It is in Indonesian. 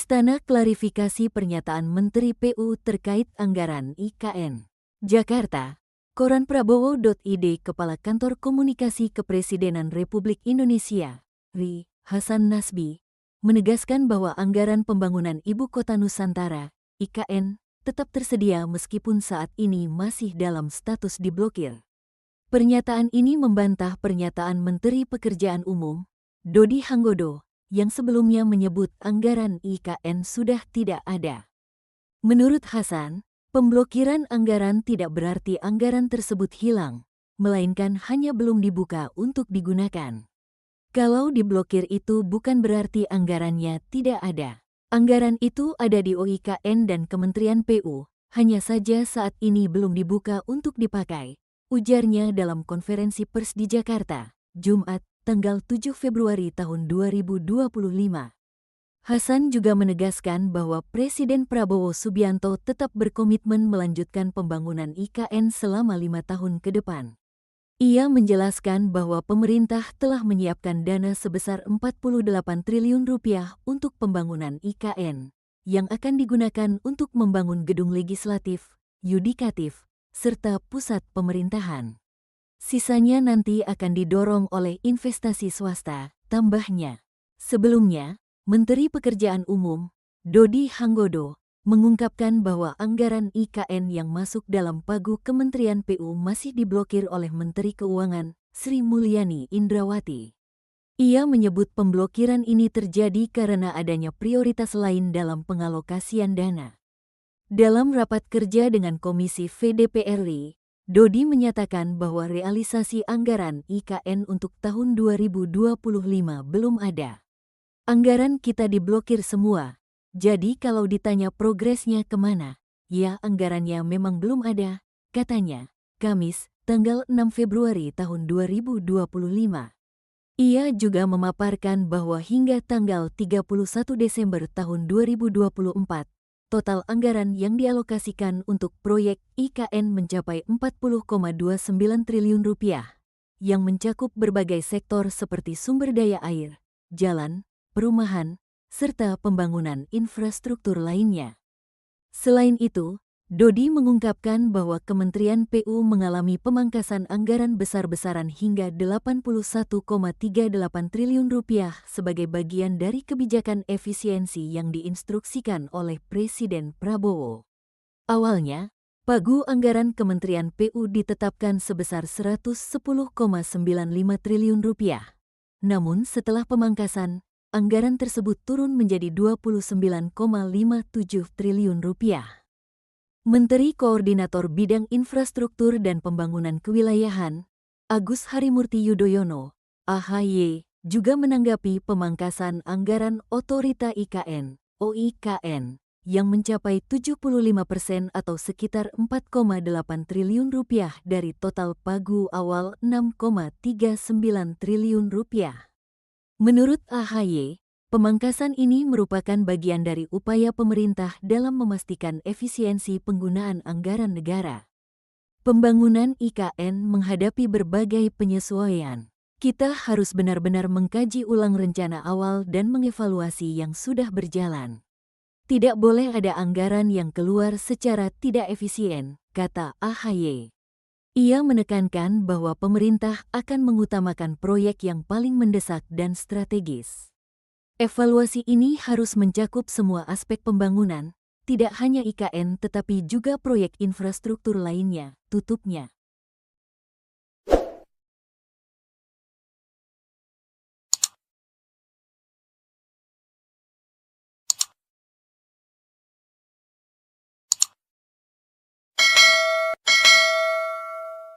Istana klarifikasi pernyataan Menteri PU terkait anggaran IKN. Jakarta, Koran Prabowo.id Kepala Kantor Komunikasi Kepresidenan Republik Indonesia, RI, Hasan Nasbi, menegaskan bahwa anggaran pembangunan Ibu Kota Nusantara, IKN, tetap tersedia meskipun saat ini masih dalam status diblokir. Pernyataan ini membantah pernyataan Menteri Pekerjaan Umum, Dodi Hanggodo, yang sebelumnya menyebut anggaran IKN sudah tidak ada. Menurut Hasan, pemblokiran anggaran tidak berarti anggaran tersebut hilang, melainkan hanya belum dibuka untuk digunakan. Kalau diblokir itu bukan berarti anggarannya tidak ada. Anggaran itu ada di OIKN dan Kementerian PU, hanya saja saat ini belum dibuka untuk dipakai, ujarnya dalam konferensi pers di Jakarta, Jumat, tanggal 7 Februari tahun 2025. Hasan juga menegaskan bahwa Presiden Prabowo Subianto tetap berkomitmen melanjutkan pembangunan IKN selama 5 tahun ke depan. Ia menjelaskan bahwa pemerintah telah menyiapkan dana sebesar Rp48 triliun untuk pembangunan IKN, yang akan digunakan untuk membangun gedung legislatif, yudikatif, serta pusat pemerintahan. Sisanya nanti akan didorong oleh investasi swasta, tambahnya. Sebelumnya, Menteri Pekerjaan Umum, Dodi Hanggodo, mengungkapkan bahwa anggaran IKN yang masuk dalam pagu Kementerian PU masih diblokir oleh Menteri Keuangan, Sri Mulyani Indrawati. Ia menyebut pemblokiran ini terjadi karena adanya prioritas lain dalam pengalokasian dana. Dalam rapat kerja dengan Komisi VDP RI, Dodi menyatakan bahwa realisasi anggaran IKN untuk tahun 2025 belum ada. Anggaran kita diblokir semua, jadi kalau ditanya progresnya kemana, ya anggarannya memang belum ada, katanya, Kamis, tanggal 6 Februari tahun 2025. Ia juga memaparkan bahwa hingga tanggal 31 Desember tahun 2024, total anggaran yang dialokasikan untuk proyek IKN mencapai Rp40,29 triliun, yang mencakup berbagai sektor seperti sumber daya air, jalan, perumahan, serta pembangunan infrastruktur lainnya. Selain itu, Dodi mengungkapkan bahwa Kementerian PU mengalami pemangkasan anggaran besar-besaran hingga Rp81,38 triliun sebagai bagian dari kebijakan efisiensi yang diinstruksikan oleh Presiden Prabowo. Awalnya, pagu anggaran Kementerian PU ditetapkan sebesar Rp110,95 triliun. Namun setelah pemangkasan, anggaran tersebut turun menjadi Rp29,57 triliun. Menteri Koordinator Bidang Infrastruktur dan Pembangunan Kewilayahan, Agus Harimurti Yudhoyono, AHY, juga menanggapi pemangkasan anggaran Otorita IKN, OIKN, yang mencapai 75% atau sekitar Rp4,8 triliun dari total pagu awal Rp6,39 triliun. Menurut AHY, pemangkasan ini merupakan bagian dari upaya pemerintah dalam memastikan efisiensi penggunaan anggaran negara. Pembangunan IKN menghadapi berbagai penyesuaian. Kita harus benar-benar mengkaji ulang rencana awal dan mengevaluasi yang sudah berjalan. Tidak boleh ada anggaran yang keluar secara tidak efisien, kata AHY. Ia menekankan bahwa pemerintah akan mengutamakan proyek yang paling mendesak dan strategis. Evaluasi ini harus mencakup semua aspek pembangunan, tidak hanya IKN tetapi juga proyek infrastruktur lainnya, tutupnya.